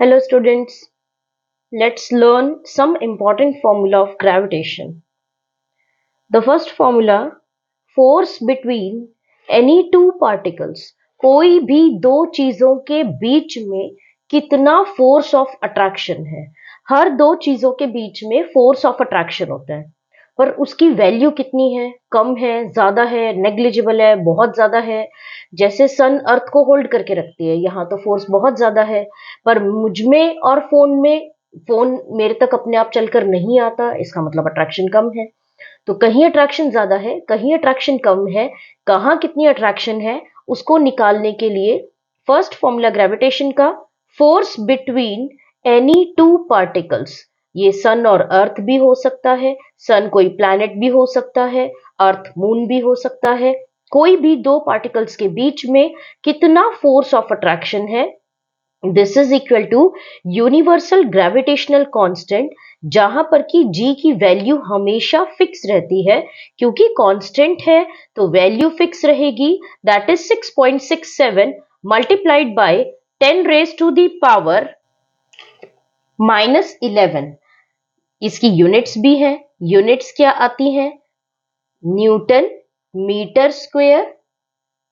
Hello students, let's learn some important formula of gravitation. The first formula, force between any two particles. कोई भी दो चीजों के बीच में कितना फोर्स ऑफ अट्रैक्शन है। हर दो चीजों के बीच में फोर्स ऑफ अट्रैक्शन होता है, पर उसकी वैल्यू कितनी है, कम है, ज्यादा है, नेग्लिजिबल है, बहुत ज्यादा है। जैसे सन अर्थ को होल्ड करके रखती है, यहाँ तो फोर्स बहुत ज्यादा है, पर मुझ में और फोन मेरे तक अपने आप चलकर नहीं आता, इसका मतलब अट्रैक्शन कम है। तो कहीं अट्रैक्शन ज्यादा है, कहीं अट्रैक्शन कम है, कहाँ कितनी अट्रैक्शन है, उसको निकालने के लिए फर्स्ट फॉर्मूला ग्रेविटेशन का, force between any two particles. ये सन और अर्थ भी हो सकता है, सन कोई प्लैनेट भी हो सकता है, अर्थ मून भी हो सकता है। कोई भी दो पार्टिकल्स के बीच में कितना फोर्स ऑफ अट्रैक्शन है, this is equal to universal gravitational constant, जहां पर कि g की वैल्यू हमेशा फिक्स रहती है, क्योंकि कांस्टेंट है तो वैल्यू फिक्स रहेगी। That is 6.67 multiplied by 10 raise to the power -11। इसकी यूनिट्स भी हैं। यूनिट्स क्या आती हैं? न्यूटन मीटर स्क्वायर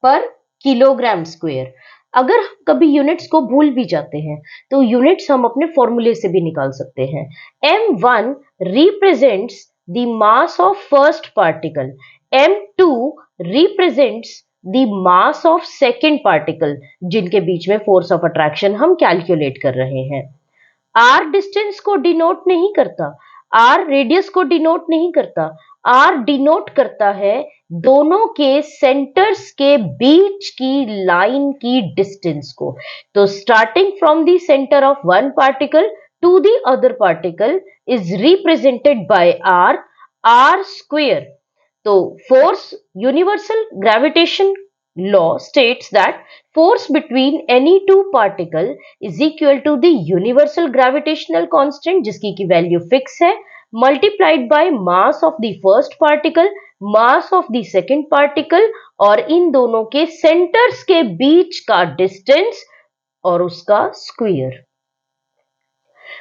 पर किलोग्राम स्क्वायर। अगर हम कभी यूनिट्स को भूल भी जाते हैं तो यूनिट्स हम अपने फॉर्मूले से भी निकाल सकते हैं। m1 represents the mass of first particle, m2 represents the mass of second particle, जिनके बीच में फोर्स ऑफ अट्रैक्शन हम कैलकुलेट कर रहे हैं। आर डिस्टेंस को डिनोट नहीं करता, आर रेडियस को डिनोट नहीं करता, आर डिनोट करता है दोनों के सेंटर्स के बीच की लाइन की डिस्टेंस को। तो starting from the centre of one particle to the other particle is represented by r, r square. तो force, universal gravitation law states that force between any two particle is equal to the universal gravitational constant, जिसकी की value fix है, multiplied by mass of the first particle, mass of the second particle, और इन दोनों के centres के बीच का distance और उसका स्क्वायर।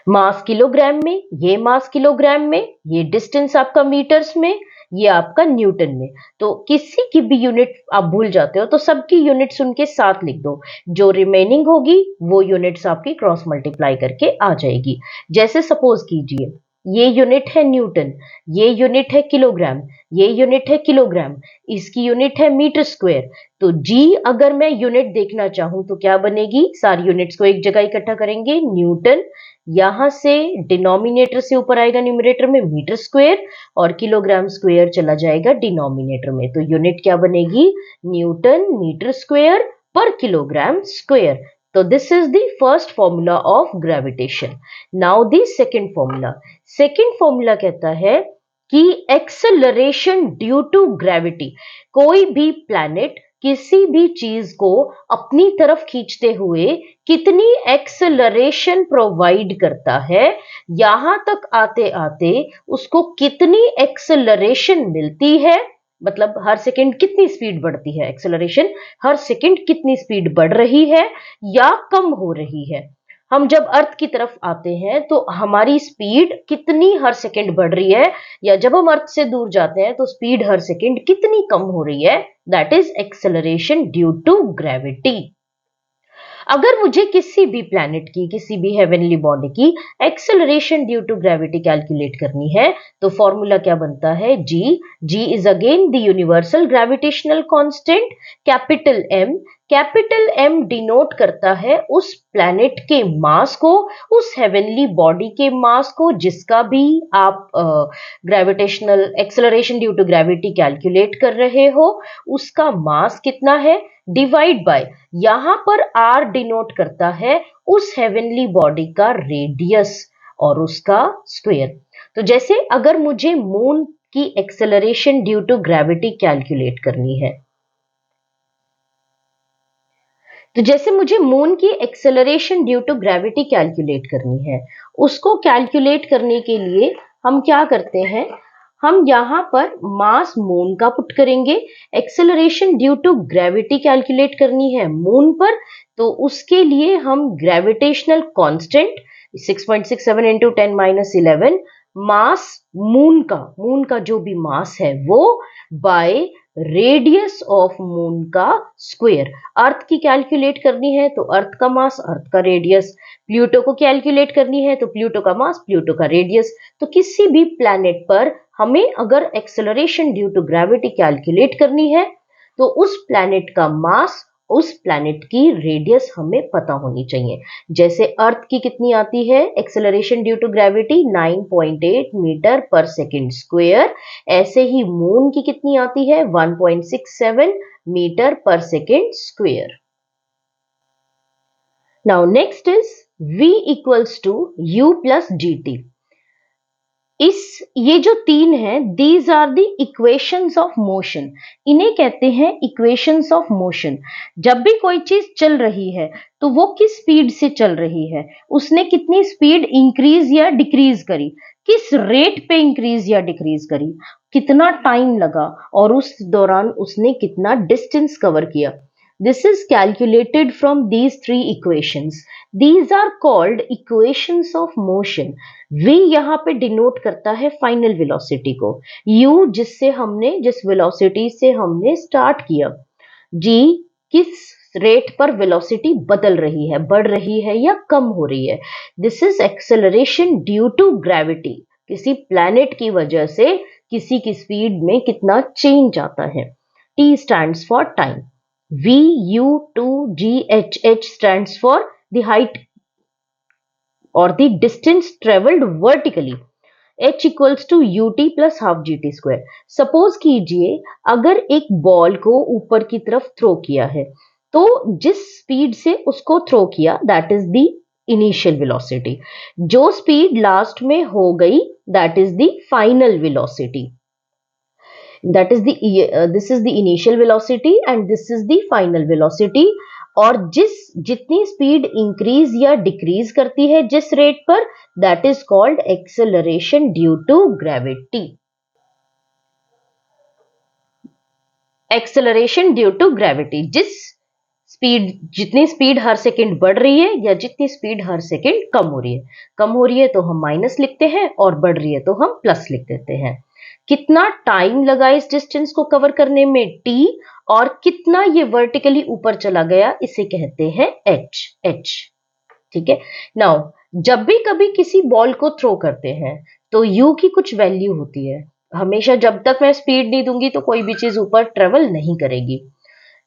मास किलोग्राम में, ये मास किलोग्राम में, ये डिस्टेंस आपका मीटर्स में, ये आपका न्यूटन में। तो किसी की भी यूनिट आप भूल जाते हो तो सबकी यूनिट्स उनके साथ लिख दो, जो रिमेनिंग होगी वो यूनिट्स आपकी क्रॉस मल्टीप्लाई करके आ जाएगी। जैसे सपोज कीजिए ये यूनिट है न्यूटन, ये यूनिट है किलोग्राम, ये यूनिट है किलोग्राम, इसकी यूनिट है मीटर स्क्वायर। तो जी अगर मैं यूनिट देखना चाहूं तो क्या बनेगी? सारी यूनिट्स को एक जगह इकट्ठा करेंगे, न्यूटन, यहां से डिनोमिनेटर से ऊपर आएगा न्यूमरेटर में मीटर स्क्वायर, और किलोग्राम स्क्वायर चला जाएगा डिनोमिनेटर में। तो यूनिट क्या बनेगी? न्यूटन मीटर स्क्वायर पर किलोग्राम स्क्वायर। तो this is the first formula of gravitation. Now the second formula. Second formula कहता है कि एक्सेलरेशन ड्यू टू ग्रेविटी, कोई भी प्लैनेट किसी भी चीज को अपनी तरफ खींचते हुए कितनी एक्सेलरेशन प्रोवाइड करता है, यहां तक आते आते उसको कितनी एक्सेलरेशन मिलती है, मतलब हर सेकंड कितनी स्पीड बढ़ती है, एक्सेलरेशन हर सेकंड कितनी स्पीड बढ़ रही है या कम हो रही है। हम जब अर्थ की तरफ आते हैं तो हमारी स्पीड कितनी हर सेकंड बढ़ रही है, या जब हम अर्थ से दूर जाते हैं तो स्पीड हर सेकंड कितनी कम हो रही है, that is acceleration due to gravity. अगर मुझे किसी भी प्लैनेट की, किसी भी हेवनली बॉडी की acceleration due to gravity calculate करनी है तो फॉर्मूला क्या बनता है? G, G is again the universal gravitational constant, capital M. Capital M denote करता है उस प्लैनेट के मास को, उस हेवनली बॉडी के मास को जिसका भी आप gravitational acceleration due to gravity calculate कर रहे हो, उसका मास कितना है, डिवाइड बाय, यहां पर आर डिनोट करता है उस हेवनली बॉडी का रेडियस और उसका स्क्वायर। तो जैसे अगर मुझे मून की acceleration due to gravity calculate करनी है, तो जैसे मुझे मून की acceleration due to gravity calculate करनी है, उसको कैलकुलेट करने के लिए हम क्या करते हैं, हम यहाँ पर मास मून का पुट करेंगे, acceleration due to gravity calculate करनी है मून पर, तो उसके लिए हम gravitational constant 6.67 into 10⁻11 mass moon का जो भी मास है वो बाय रेडियस ऑफ मून का स्क्वायर। अर्थ की कैलकुलेट करनी है तो अर्थ का मास, अर्थ का रेडियस। प्लूटो को कैलकुलेट करनी है तो प्लूटो का मास, प्लूटो का रेडियस। तो किसी भी प्लैनेट पर हमें अगर acceleration due to gravity calculate करनी है तो उस प्लैनेट का मास, उस प्लैनेट की रेडियस हमें पता होनी चाहिए। जैसे अर्थ की कितनी आती है acceleration due to gravity 9.8 metre पर सेकेंड स्क्वायर, ऐसे ही मून की कितनी आती है 1.67 मीटर पर second square. Now next is v equals to u plus gt। ये जो तीन है, these are the equations of motion. इन्हें कहते हैं इक्वेशंस ऑफ मोशन। जब भी कोई चीज चल रही है तो वो किस स्पीड से चल रही है, उसने कितनी स्पीड इंक्रीज या डिक्रीज करी, किस रेट पे इंक्रीज या डिक्रीज करी, कितना टाइम लगा और उस दौरान उसने कितना डिस्टेंस कवर किया। This is calculated from these three equations. These are called equations of motion. V यहाँ पे डिनोट करता है फाइनल वेलोसिटी को, U जिस वेलोसिटी से हमने स्टार्ट किया, G किस रेट पर वेलोसिटी बदल रही है, बढ़ रही है या कम हो रही है। This is acceleration due to gravity. किसी प्लैनेट की वजह से किसी की स्पीड में कितना चेंज आता है। T stands for time. VU2GHH stands for the height or the distance traveled vertically. H equals to UT plus half GT square. Suppose कीजिए अगर एक बॉल को ऊपर की तरफ थ्रो किया है तो जिस स्पीड से उसको थ्रो किया that is the initial velocity, जो स्पीड लास्ट में हो गई that is the final velocity. That is this is the initial velocity and this is the final velocity। और जितनी स्पीड इंक्रीज या डिक्रीज करती है जिस रेट पर, that is called acceleration due to gravity. Acceleration due to gravity, जितनी speed हर second बढ़ रही है या जितनी स्पीड हर सेकंड कम हो रही है तो हम माइनस लिखते हैं और बढ़ रही है तो हम प्लस लिख देते हैं। कितना टाइम लगा इस डिस्टेंस को कवर करने में t, और कितना ये वर्टिकली ऊपर चला गया इसे कहते हैं h। ठीक है। नाउ जब भी कभी किसी बॉल को थ्रो करते हैं तो u की कुछ वैल्यू होती है। हमेशा जब तक मैं स्पीड नहीं दूंगी तो कोई भी चीज ऊपर ट्रेवल नहीं करेगी।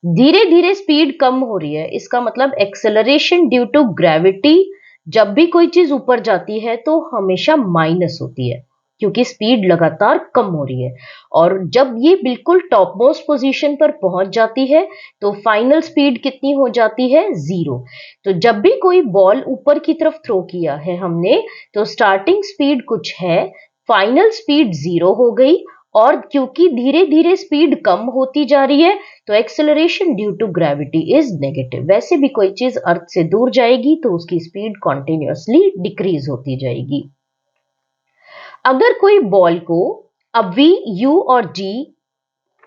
धीरे धीरे स्पीड कम हो रही है, इसका मतलब एक्सेलरेशन ड्यू टू ग्रेविटी। जब भी कोई चीज ऊपर जाती है तो हमेशा माइनस होती है क्योंकि स्पीड लगातार कम हो रही है। और जब ये बिल्कुल टॉप मोस्ट पोजीशन पर पहुंच जाती है तो फाइनल स्पीड कितनी हो जाती है 0। तो जब भी कोई बॉल ऊपर की तरफ थ्रो किया है हमने तो स्टार्टिंग स्पीड कुछ है, फाइनल स्पीड 0 हो गई, और क्योंकि धीरे धीरे स्पीड कम होती जा रही है तो acceleration due to gravity is negative. वैसे भी कोई चीज अर्थ से दूर जाएगी तो उसकी स्पीड कॉन्टिन्यूअसली डिक्रीज होती जाएगी। अगर कोई बॉल को अब V, U और G,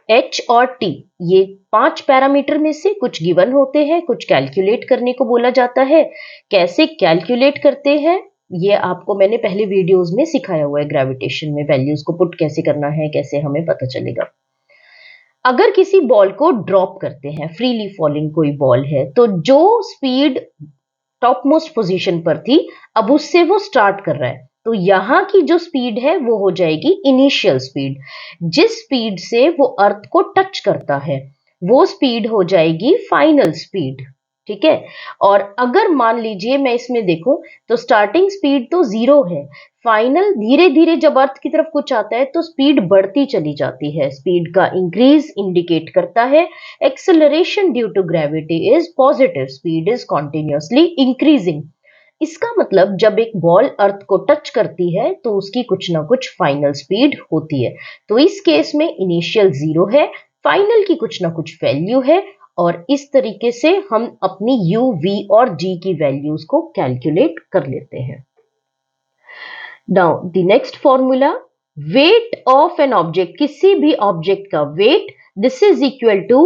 H और T ये 5 पैरामीटर में से कुछ गिवन होते हैं, कुछ कैलकुलेट करने को बोला जाता है। कैसे कैलकुलेट करते हैं ये आपको मैंने पहले वीडियोस में सिखाया हुआ है। ग्रेविटेशन में वैल्यूज को पुट कैसे करना है, कैसे हमें पता चलेगा। अगर किसी बॉल को ड्रॉप करते हैं, फ्रीली फॉलिंग कोई बॉल है, तो जो स्पीड टॉप मोस्ट पोजीशन पर थी अब उससे वो स्टार्ट कर रहा है तो यहाँ की जो स्पीड है वो हो जाएगी इनिशियल स्पीड। जिस स्पीड से वो अर्थ को टच करता है वो स्पीड हो जाएगी फाइनल स्पीड। ठीक है। और अगर मान लीजिए मैं इसमें देखूं तो स्टार्टिंग स्पीड तो 0 है, फाइनल धीरे धीरे जब अर्थ की तरफ कुछ आता है तो स्पीड बढ़ती चली जाती है। स्पीड का इंक्रीज इंडिकेट करता है acceleration due to gravity is positive, speed is continuously increasing. इसका मतलब जब एक बॉल अर्थ को टच करती है तो उसकी कुछ ना कुछ फाइनल स्पीड होती है। तो इस केस में इनिशियल 0 है, फाइनल की कुछ ना कुछ वैल्यू है, और इस तरीके से हम अपनी u, v और g की वैल्यूज को कैलकुलेट कर लेते हैं। Now the next formula, weight of an object, किसी भी ऑब्जेक्ट का weight, this is equal to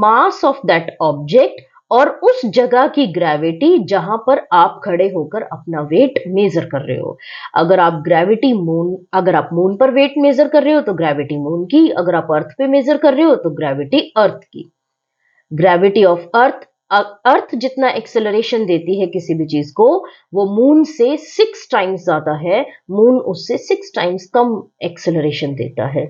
mass of that object और उस जगह की ग्रेविटी जहां पर आप खड़े होकर अपना वेट मेजर कर रहे हो। अगर आप मून पर वेट मेजर कर रहे हो तो ग्रेविटी मून की, अगर आप अर्थ पे मेजर कर रहे हो तो ग्रेविटी अर्थ की। ग्रेविटी ऑफ अर्थ जितना एक्सेलरेशन देती है किसी भी चीज को, वो मून से 6 टाइम्स ज्यादा है, मून उससे 6 टाइम्स कम एक्सेलरेशन देता है।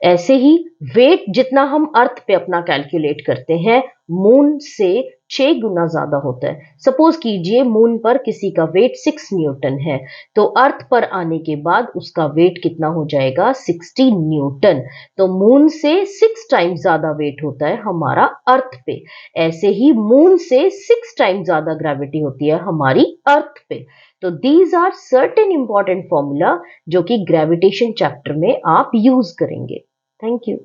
ऐसे ही वेट जितना हम अर्थ पे अपना कैलकुलेट करते हैं, मून से 6 गुना ज्यादा होता है। सपोज कीजिए मून पर किसी का वेट 6 न्यूटन है, तो अर्थ पर आने के बाद उसका वेट कितना हो जाएगा, 60 न्यूटन। तो मून से 6 टाइम्स ज्यादा वेट होता है हमारा अर्थ पे। ऐसे ही मून से 6 टाइम्स ज्यादा ग्रेविटी होती है हमारी अर्थ पे। तो these are certain important formula जो कि ग्रेविटेशन चैप्टर में आप यूज करेंगे। Thank you.